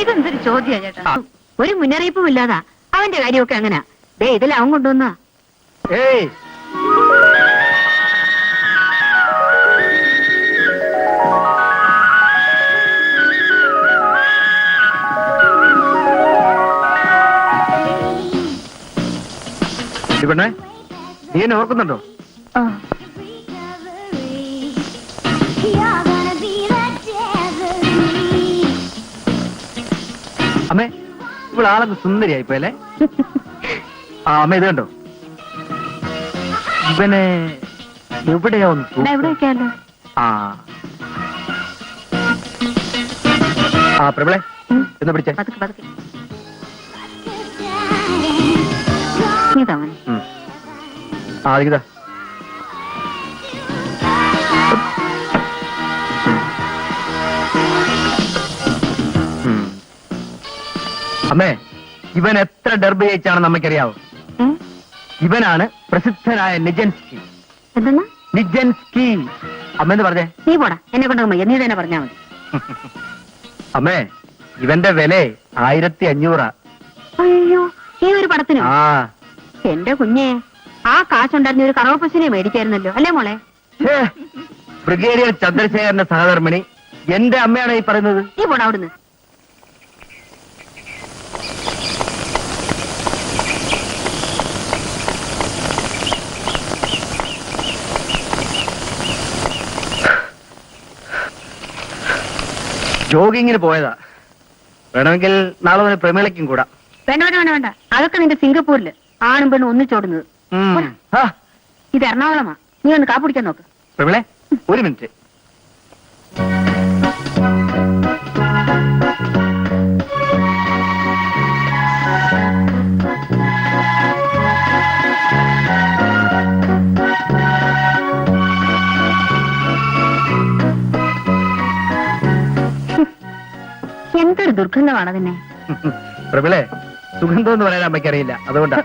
ഇതെന്തൊരു ചോദ്യാ ചേട്ടാ? ഒരു മുന്നറിയിപ്പും ഇല്ലാതാ അവന്റെ കാര്യമൊക്കെ അങ്ങനെ. ദേ ഇതിൽ അവൻ കൊണ്ടുവന്നാ. പെണ്ണേ, നീ എന്നെ ഓർക്കുന്നുണ്ടോ? അമ്മേ, ഇവിടെ ആളൊക്കെ സുന്ദരിയായിപ്പോയല്ലേ? ആ അമ്മ, ഇത് കണ്ടോ? ഇവനെ എവിടെയാ എവിടെയൊക്കെയല്ലോ? ആ പ്രബളെ, എന്ന് പിടിച്ചേ. അതിതാ അമ്മേ, ഇവൻ എത്ര ഡർബ് ജയിച്ചാണെന്ന് നമുക്കറിയാവോ? ഇവനാണ് പ്രസിദ്ധനായ നിജൻസ്കി. നിജൻസ്കി. അമ്മേന്ന് പറഞ്ഞേ. നീ പോടാ, എന്നെ കൊണ്ട് നീ തന്നെ പറഞ്ഞാ മതി. അമ്മേ, ഇവന്റെ വില 1500. അയ്യോ, ഈ ഒരു പടത്തിന്? എന്റെ കുഞ്ഞെ, ആ കാശുണ്ടായിരുന്ന ഒരു കറവപ്പശിനെ മേടിക്കായിരുന്നല്ലോ, അല്ലേ മോളെ? ബ്രിഗേഡിയർ ചന്ദ്രശേഖരന്റെ സഹധർമ്മിണി എന്റെ അമ്മയാണ് ഈ പറയുന്നത്. നീ പോടാ അവിടുന്ന്. ജോഗിങ്ങിന് പോയതാ. വേണമെങ്കിൽ നാളെ മുതൽ പ്രമേളയ്ക്കും കൂടാ. വേണ്ട വേണ്ട വേണ്ട വേണ്ട, അതൊക്കെ നിന്റെ സിംഗപ്പൂരില് ആണും പെണ്ണും ഒന്നിച്ചോടുന്നത്. ഇത് എറണാകുളമാ. നീ ഒന്ന് കാപ്പിടിക്കാൻ നോക്ക്. പ്രമേളെ, ഒരു മിനിറ്റ്. എന്തൊരു ദുർഗന്ധമാണ് അതിനെ. പ്രബിളെ, സുഗന്ധം എന്ന് പറയാൻ അമ്മയ്ക്കറിയില്ല, അതുകൊണ്ടാ.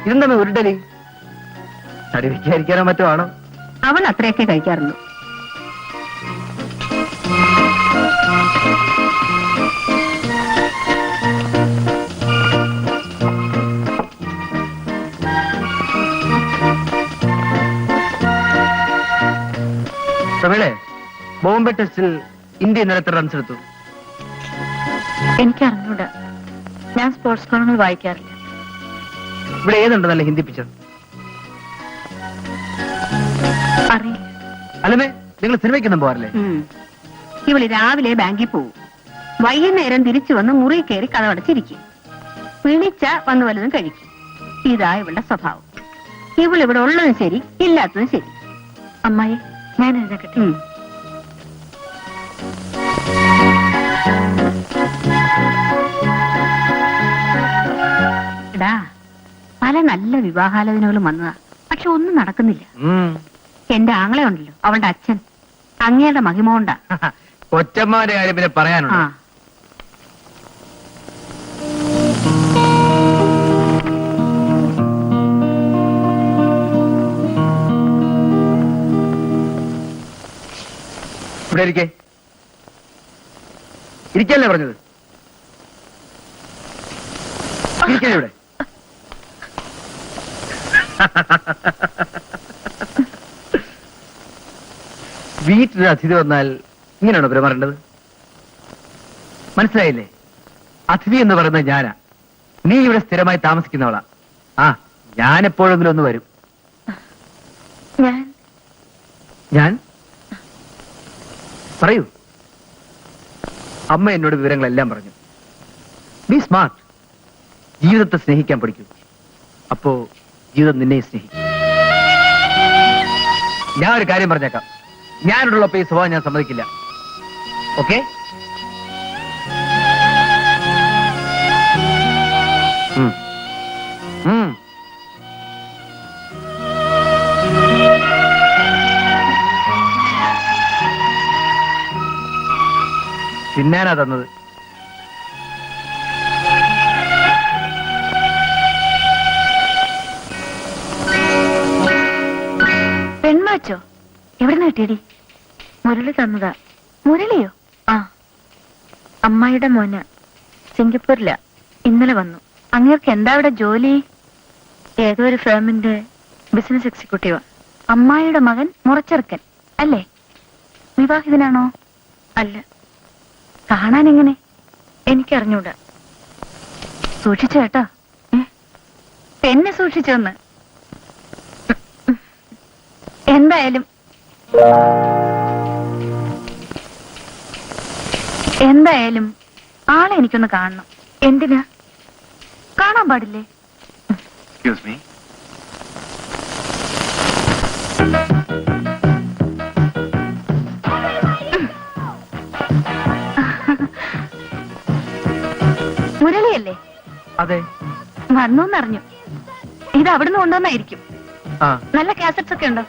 ഇതെന്താ ഉരുടലി? തടി വയ്ക്കാതിരിക്കാനോ മറ്റോ ആണോ? അവൾ അത്രയൊക്കെ കഴിക്കാറുള്ളൂ. പ്രമേളെ, ബോംബെ ടെസ്റ്റിൽ ഇന്ത്യ ഇന്നലെ എത്ര റൺസ് എടുത്തു? എനിക്കറിഞ്ഞൂടാ, ഞാൻ സ്പോർട്സ് കോളങ്ങൾ വായിക്കാറില്ല. ഇവിടെ ഏതുണ്ട് നല്ല ഹിന്ദി പിക്ചർ? അറിയില്ല. അല്ലമേ, നിങ്ങൾ സിനിമയ്ക്കൊന്നും പോകാറില്ലേ? ഇവള് രാവിലെ ബാങ്കിൽ പോവും, വൈകുന്നേരം തിരിച്ചു വന്ന് മുറി കയറി കഥവടച്ചിരിക്കും, പിണിച്ച വന്ന് വല്ലതും കഴിക്കും. ഇതാ ഇവളുടെ സ്വഭാവം. ഇവളിവിടെ ഉള്ളതും ശരി, ഇല്ലാത്തതും ശരി. അമ്മായി, ഞാൻ എഴുതട്ടെ. എടാ, പല നല്ല വിവാഹാലോചനകളും വന്നതാ, പക്ഷെ ഒന്നും നടക്കുന്നില്ല. എന്റെ ആങ്ങളെ ഉണ്ടല്ലോ, അവളുടെ അച്ഛൻ, അങ്ങയുടെ മഹിമ കൊണ്ടാ. കൊച്ചമ്മാന്റെ കാര്യം പിന്നെ പറയാനുണ്ടോ? ഇവിടെ ഇരിക്കല്ലേ പറഞ്ഞത്? ഇരിക്കല്ലേ ഇവിടെ? വീട്ടിലൊരു അതിഥി വന്നാൽ ഇങ്ങനെയാണോ പെരുമാറേണ്ടത്? മനസ്സിലായില്ലേ? അതിഥി എന്ന് പറയുന്നത് ഞാനാ. നീ ഇവിടെ സ്ഥിരമായി താമസിക്കുന്നവളാ. ഞാൻ എപ്പോഴെങ്കിലും ഒന്ന് വരും. ഞാൻ പറയൂ. അമ്മ എന്നോട് വിവരങ്ങളെല്ലാം പറഞ്ഞു. B smart. ജീവിതത്തെ സ്നേഹിക്കാൻ പഠിക്കൂ. അപ്പോ ജീവിതം നിന്നെ സ്നേഹിക്കും. ഞാൻ ഒരു കാര്യം പറഞ്ഞേക്കാം, ഞാനുള്ളപ്പോ ഈ സ്വഭാവം ഞാൻ സമ്മതിക്കില്ല. ഓക്കെ? തിന്നാനാ തന്നത്. പെൺമാച്ചോ? എവിടെ നിന്ന് കിട്ടിയടി? മുരളി തന്നതാ. മുരളിയോ? ആ, അമ്മായിയുടെ മോന് സിംഗപ്പൂരില. ഇന്നലെ വന്നു. അങ്ങേർക്ക് എന്താ അവിടെ ജോലി? ഏതോ ഒരു ഫേമിന്റെ ബിസിനസ് എക്സിക്യൂട്ടീവ്. അമ്മായിയുടെ മകൻ മുറച്ചെറുക്കൻ അല്ലേ? വിവാഹിതനാണോ? അല്ല. കാണാൻ എങ്ങനെ? എനിക്കറിഞ്ഞൂടാ. സൂക്ഷിച്ചു കേട്ടോ. പെന്നെ സൂക്ഷിച്ചോന്ന്. എന്തായാലും ആളെ എനിക്കൊന്ന് കാണണം. എന്തിനാ? കാണാൻ പാടില്ലേ? Excuse me. മുരളിയല്ലേ? അതെ. വന്നൂന്നറിഞ്ഞു. ഇത് അവിടുന്ന് കൊണ്ടുവന്നായിരിക്കും. ആ, നല്ല കാസറ്റ്സ് ഒക്കെ ഉണ്ടോ?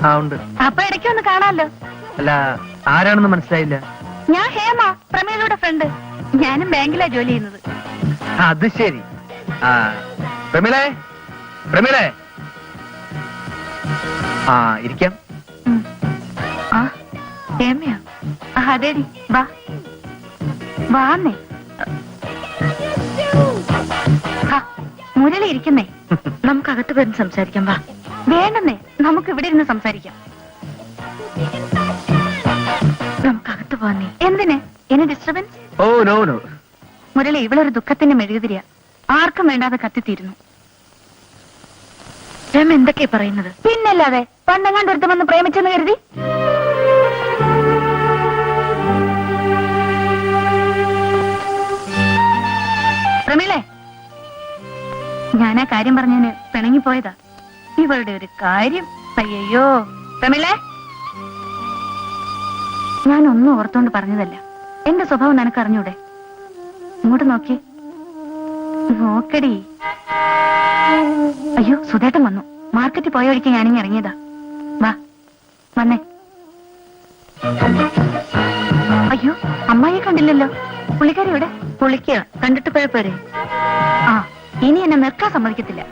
ആ ഉണ്ട്. അപ്പൊ ഇടയ്ക്ക് ഒന്ന് കാണാമല്ലോ. അല്ല, ആരാണെന്ന് മനസ്സിലായില്ല. ഞാൻ ഹേമ, പ്രമേലയുടെ ഫ്രണ്ട്. ഞാനും ബാങ്കിലാ ജോലി ചെയ്യുന്നത്. അത് ശരി. ആ, പ്രമീളേ, പ്രമീളേ. ആ, ഇരിക്കാം. ആ, ഹേമയോ? അതേടി, വാ വാന്നേ. മുരളി ഇരിക്കുന്നേ. നമുക്ക് അകത്ത് വരുന്ന സംസാരിക്കാം. വാ. വേണ്ടെന്നേ, നമുക്ക് ഇവിടെ ഇരുന്ന് സംസാരിക്കാം. നമുക്ക് അകത്ത് പോന്നേ. എന്തിന്? എന്നെ disturbance? Oh no no. Murali, ഇവളൊരു ദുഃഖത്തിന്റെ മെഴുകുതിരിയാ. ആർക്കും വേണ്ടാതെ കത്തിത്തീരുന്നു. രമ എന്തൊക്കെയാ പറയുന്നത്? പിന്നല്ലാതെ പണ്ടെങ്ങാണ്ട് ഒരുത്തം വന്ന് പ്രേമിച്ചെന്ന് കരുതി. പ്രമീളെ, ഞാനാ കാര്യം പറഞ്ഞതിന് പിണങ്ങിപ്പോയതാ. ഇവളുടെ ഒരു കാര്യം. അയ്യോ പ്രമീളെ, ഞാനൊന്നും ഓർത്തോണ്ട് പറഞ്ഞതല്ല. എന്റെ സ്വഭാവം നിനക്ക് അറിഞ്ഞൂടെ? ഇങ്ങോട്ട് നോക്കി നോക്കടി. അയ്യോ, സുധേട്ടൻ വന്നു. മാർക്കറ്റിൽ പോയ വഴിക്ക് ഞാനിങ്ങി ഇറങ്ങിയതാ. വാ, വന്നേ. അയ്യോ, അമ്മായിയെ കണ്ടില്ലല്ലോ. പുള്ളിക്കാരി ഇവിടെ? പുള്ളിക്ക് കണ്ടിട്ട് പോയപ്പോരെ. ആ, ഇനി എന്നെ നിൽക്കാൻ സമ്മതിക്കത്തില്ല.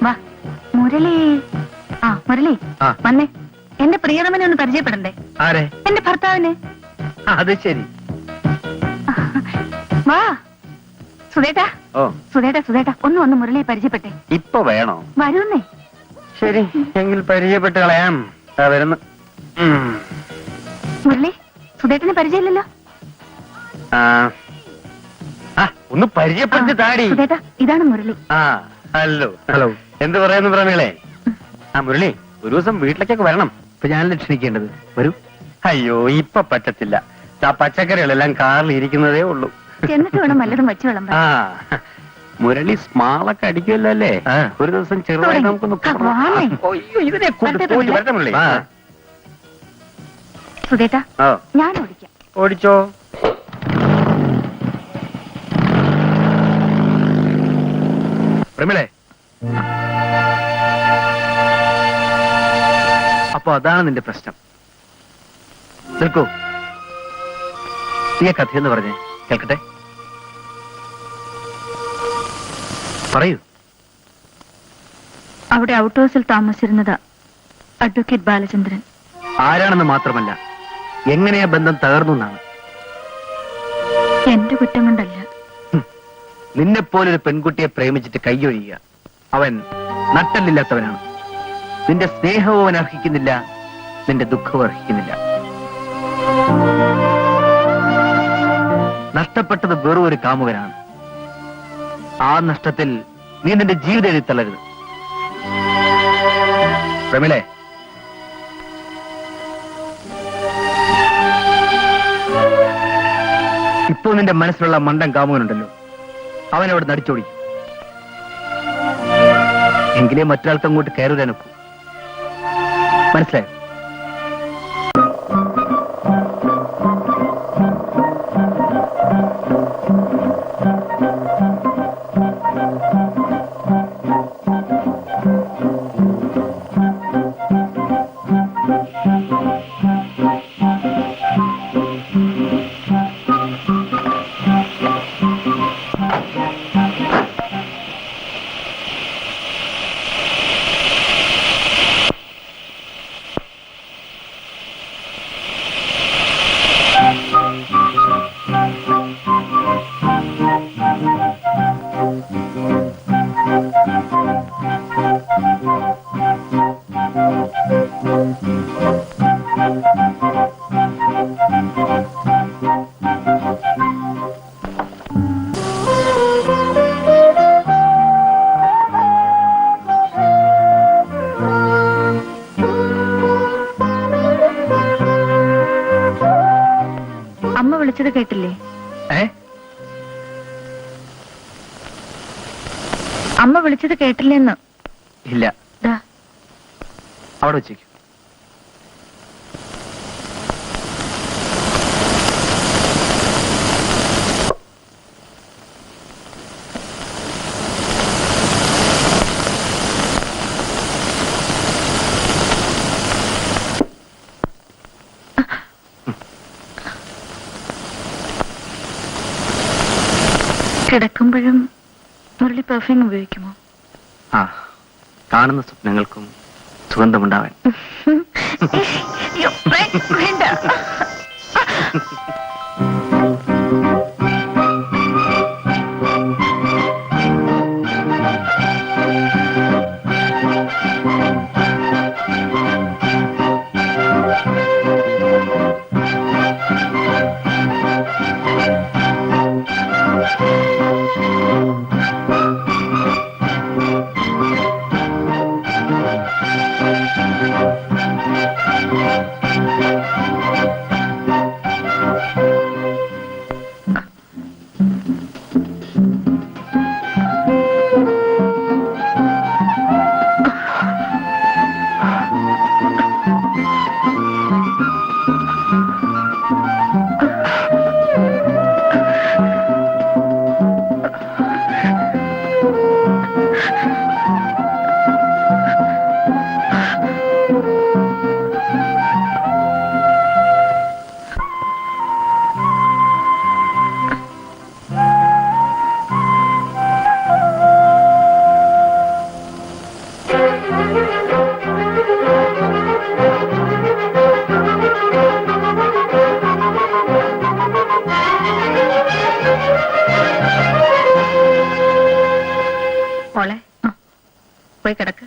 വാ. മുരളി. ആ, മുരളി വന്നേ. എന്റെ പ്രിയതമനെ ഒന്ന് പരിചയപ്പെടണ്ടേ? ആരെ? എന്റെ ഭർത്താവിനെ. അത് ശരി. വാ സുധേട്ടാ. ഓ, സുധേട്ടാ ഒന്ന് വന്ന് മുരളിയെ പരിചയപ്പെട്ടെ. ഇപ്പൊ വേണോ? വരൂന്നേ. ശരി, എങ്കിൽ പരിചയപ്പെട്ട് കളയാം. വരുന്നു. മുരളി, സുധേട്ടന് പരിചയമില്ലല്ലോ. ഒന്ന് പരിചയപ്പെടുത്തി താടി. സുധേട്ടാ, ഇതാണ് മുരളി. ഹലോ. ഹലോ. എന്ത് പറയുന്നു പ്രമീളെ? മുരളി, ഒരു ദിവസം വീട്ടിലേക്കൊക്കെ വരണം. ഇപ്പൊ ഞാനല്ലേ ക്ഷണിക്കേണ്ടത്? വരൂ. അയ്യോ, ഇപ്പൊ പറ്റത്തില്ല. ആ പച്ചക്കറികളെല്ലാം കാറിൽ ഇരിക്കുന്നതേ ഉള്ളൂ. എന്നിട്ട് വേണം വല്ലതും വച്ചു വിളമ്പാൻ. മുരളി സ്മാളൊക്കെ അടിക്കുമല്ലോ അല്ലേ? ഒരു ദിവസം ചെറുതായി നമുക്കൊന്ന് ഇതിനെ വരട്ടെ മുരളി. സുധേട്ടാ, ഞാൻ ഓടിക്കാം. ഓടിച്ചോ. പ്രമീളേ, അപ്പൊ അതാണ് നിന്റെ പ്രശ്നം. നിൽക്കൂ. ഈ കഥയെന്ന് പറഞ്ഞേ കേൾക്കട്ടെ. പറയൂ. അവിടെ ഔട്ട് ഹൗസിൽ താമസിച്ചിരുന്നത് അഡ്വക്കേറ്റ് ബാലചന്ദ്രൻ. ആരാണെന്ന് മാത്രമല്ല, എങ്ങനെയാ ബന്ധം തകർന്നു എന്നാണ്. എന്റെ കുറ്റം കൊണ്ടല്ല. നിന്നെപ്പോലൊരു പെൺകുട്ടിയെ പ്രേമിച്ചിട്ട് കൈയൊഴിയുക. അവൻ നട്ടല്ലില്ലാത്തവനാണ്. നിന്റെ സ്നേഹവും അവൻ അർഹിക്കുന്നില്ല, നിന്റെ ദുഃഖവും അർഹിക്കുന്നില്ല. നഷ്ടപ്പെട്ടത് വെറും ഒരു കാമുകനാണ്. ആ നഷ്ടത്തിൽ നീ നിന്റെ ജീവിതം എഴുത്തള്ളരുത്. പ്രമീളെ, ഇപ്പോ നിന്റെ മനസ്സിലുള്ള മണ്ടൻ കാമുകനുണ്ടല്ലോ, അവനവിടെ നടിച്ചോടിക്കും. എങ്കിലേ മറ്റൊരാൾക്ക് അങ്ങോട്ട് കയറുവാനൊക്കൂ. മനസ്സിലായോ? അമ്മ വിളിച്ചത് കേട്ടില്ലെന്ന്. ഇല്ല, ദാ. അവിടെ വെച്ചേക്കും. കിടക്കുമ്പോഴും മുരളി പെർഫ്യൂം ഉപയോഗിക്കുമോ? ആ, കാണുന്ന സ്വപ്നങ്ങൾക്കും സുഗന്ധമുണ്ടാവാൻ. വേണ്ട. മോളെ, പോയി കിടക്ക്.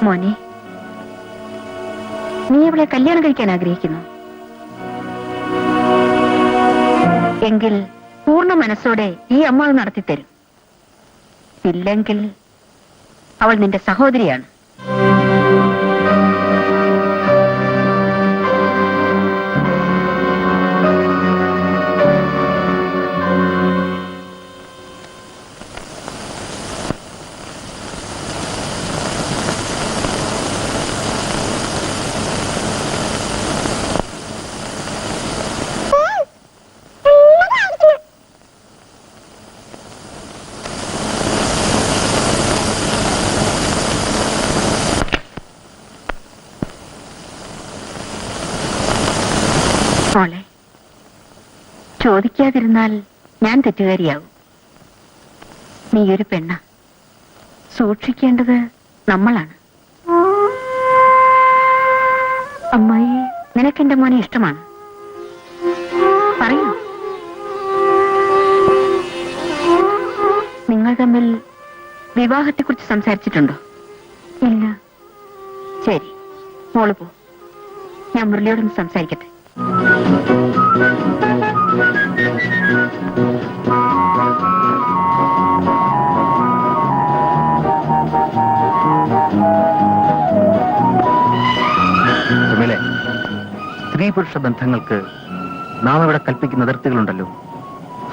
മോനെ, നീ അവളെ കല്യാണം കഴിക്കാൻ ആഗ്രഹിക്കുന്നു എങ്കിൽ പൂർണ്ണ മനസ്സോടെ ഈ അമ്മ അത് നടത്തിത്തരും. ഇല്ലെങ്കിൽ അവൾ നിന്റെ സഹോദരിയാണ്. മോളെ, ചോദിക്കാതിരുന്നാൽ ഞാൻ തെറ്റുകാരിയാവും. നീയൊരു പെണ്ണ, സൂക്ഷിക്കേണ്ടത് നമ്മളാണ്. അമ്മായി, നിനക്കെന്റെ മോനെ ഇഷ്ടമാണ്? പറയൂ. നിങ്ങൾ നിങ്ങൾ തമ്മിൽ വിവാഹത്തെക്കുറിച്ച് സംസാരിച്ചിട്ടുണ്ടോ? ഇല്ല. ശരി, മോള് പോ. ഞാൻ മുരളിയോടൊന്ന് സംസാരിക്കട്ടെ. സ്ത്രീ പുരുഷ ബന്ധങ്ങൾക്ക് നാം ഇവിടെ കൽപ്പിക്കുന്ന അതിർത്തികളുണ്ടല്ലോ,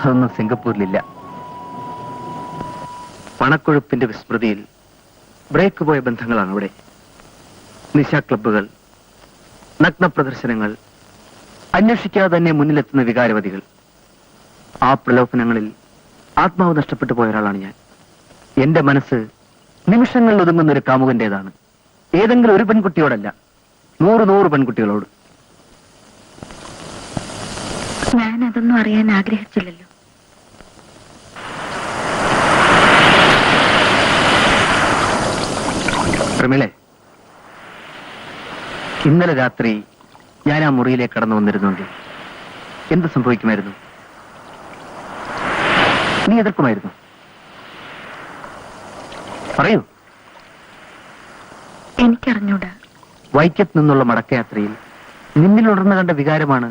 അതൊന്നും സിംഗപ്പൂരിലില്ല. പണക്കൊഴുപ്പിന്റെ വിസ്മൃതിയിൽ ബ്രേക്ക് പോയ ബന്ധങ്ങളാണ് ഇവിടെ. നിശാ ക്ലബ്ബുകൾ, നഗ്ന പ്രദർശനങ്ങൾ, അന്വേഷിക്കാതെ തന്നെ മുന്നിലെത്തുന്ന വികാരവതികൾ. ആ പ്രലോഭനങ്ങളിൽ ആത്മാവ് നഷ്ടപ്പെട്ടു പോയ ഒരാളാണ് ഞാൻ. എന്റെ മനസ്സ് നിമിഷങ്ങളിൽ ഒതുങ്ങുന്ന ഒരു കാമുകന്റേതാണ്. ഏതെങ്കിലും ഒരു പെൺകുട്ടിയോടല്ല, 100 പെൺകുട്ടികളോട്. ഞാൻ അതൊന്നും അറിയാൻ ആഗ്രഹിച്ചില്ലല്ലോ. പ്രമിളെ, ഇന്നലെ രാത്രി ഞാൻ ആ മുറിയിലേക്ക് കടന്നു വന്നിരുന്നെങ്കിൽ എന്ത് സംഭവിക്കുമായിരുന്നു? നീ എതിർക്കുമായിരുന്നു? പറയൂ. എനിക്കറിഞ്ഞൂടാ. വൈക്കത്ത് നിന്നുള്ള മടക്കയാത്രയിൽ നിന്നിൽ ഉണർന്നു കണ്ട വികാരമാണ്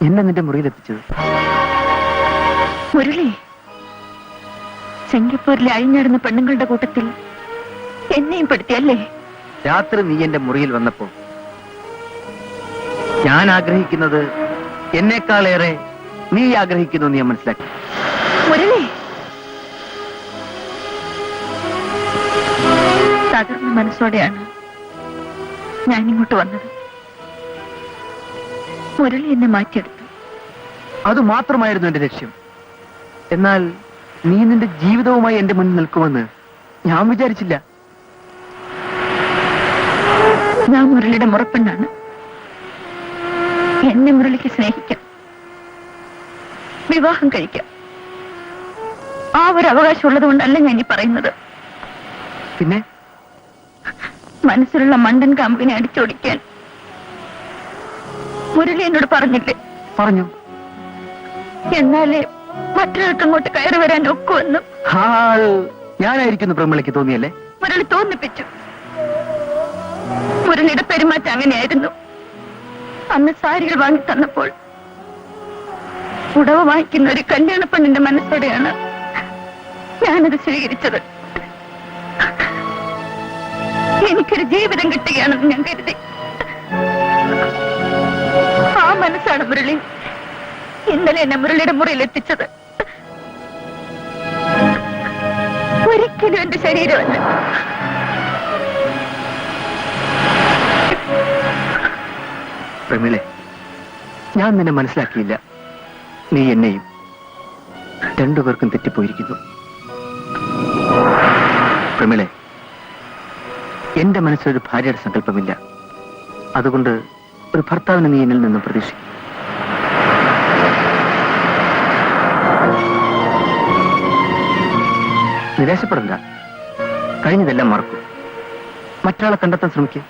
എന്നെ നിന്റെ മുറിയിലെത്തിച്ചത്. മുരളി, സിംഗപ്പൂരിലെ അഴിഞ്ഞിടുന്ന പെണ്ണുങ്ങളുടെ കൂട്ടത്തിൽ എന്നെയും പെടുത്തിയല്ലേ? രാത്രി നീ എന്റെ മുറിയിൽ വന്നപ്പോ ഞാൻ ആഗ്രഹിക്കുന്നത് എന്നേക്കാളേറെ നീ ആഗ്രഹിക്കുന്നു എന്ന് ഞാൻ മനസ്സിലാക്കി. മുരളി, തകർന്ന മനസ്സോടെയാണ് ഞാൻ ഇങ്ങോട്ട് വന്നത്. മുരളി എന്നെ മാറ്റിയെടുത്തു. അത് മാത്രമായിരുന്നു എന്റെ ലക്ഷ്യം. എന്നാൽ നീ നിന്റെ ജീവിതവുമായി എന്റെ മുന്നിൽ നിൽക്കുമെന്ന് ഞാൻ വിചാരിച്ചില്ല. ഞാൻ മുരളിയുടെ മുറപ്പെണ്ണാണ്. എന്നെ മുരളിക്ക് സ്നേഹിക്കാം, വിവാഹം കഴിക്കാം. ആ ഒരു അവകാശം ഉള്ളത് കൊണ്ടല്ല ഞാൻ ഈ പറയുന്നത്. പിന്നെ മനസ്സിലുള്ള മണ്ടൻ കമ്പനി അടിച്ചോടിക്കാൻ മുരളി എന്നോട് പറഞ്ഞില്ലേ? പറഞ്ഞു. എന്നാലേ മറ്റൊരാൾക്ക് അങ്ങോട്ട് കയറി വരാൻ ഒക്കുമെന്നും ഞാനായിരിക്കുന്നു പ്രമിളയ്ക്ക് തോന്നിയല്ലേ? മുരളി തോന്നിപ്പിച്ചു. മുരളിയുടെ പെരുമാറ്റം അങ്ങനെയായിരുന്നു. അന്ന് സാരികൾ വാങ്ങി തന്നപ്പോൾ ഉടവ വാങ്ങിക്കുന്ന ഒരു കല്യാണ പെണ്ണിന്റെ മനസ്സോടെയാണ് ഞാനത് സ്വീകരിച്ചത്. എനിക്കൊരു ജീവിതം കിട്ടുകയാണെന്ന് ഞാൻ കരുതി. ആ മനസ്സാണ് മുരളി ഇന്നലെ എന്നെ മുരളിയുടെ മുറിയിൽ എത്തിച്ചത്. ഒരിക്കലും എന്റെ ശരീരമല്ല. പ്രമിളെ, ഞാൻ നിന്നെ മനസ്സിലാക്കിയില്ല. നീ എന്നെയും. രണ്ടുപേർക്കും തെറ്റിപ്പോയിരിക്കുന്നു. പ്രമിളെ, എന്റെ മനസ്സിലൊരു ഭാര്യയുടെ സങ്കല്പമില്ല. അതുകൊണ്ട് ഒരു ഭർത്താവിനെ നീ എന്നിൽ നിന്നും പ്രതീക്ഷിക്കും. നിരാശപ്പെടണ്ട. കഴിഞ്ഞതെല്ലാം മറക്കൂ. മറ്റൊരാളെ കണ്ടെത്താൻ ശ്രമിക്കുക.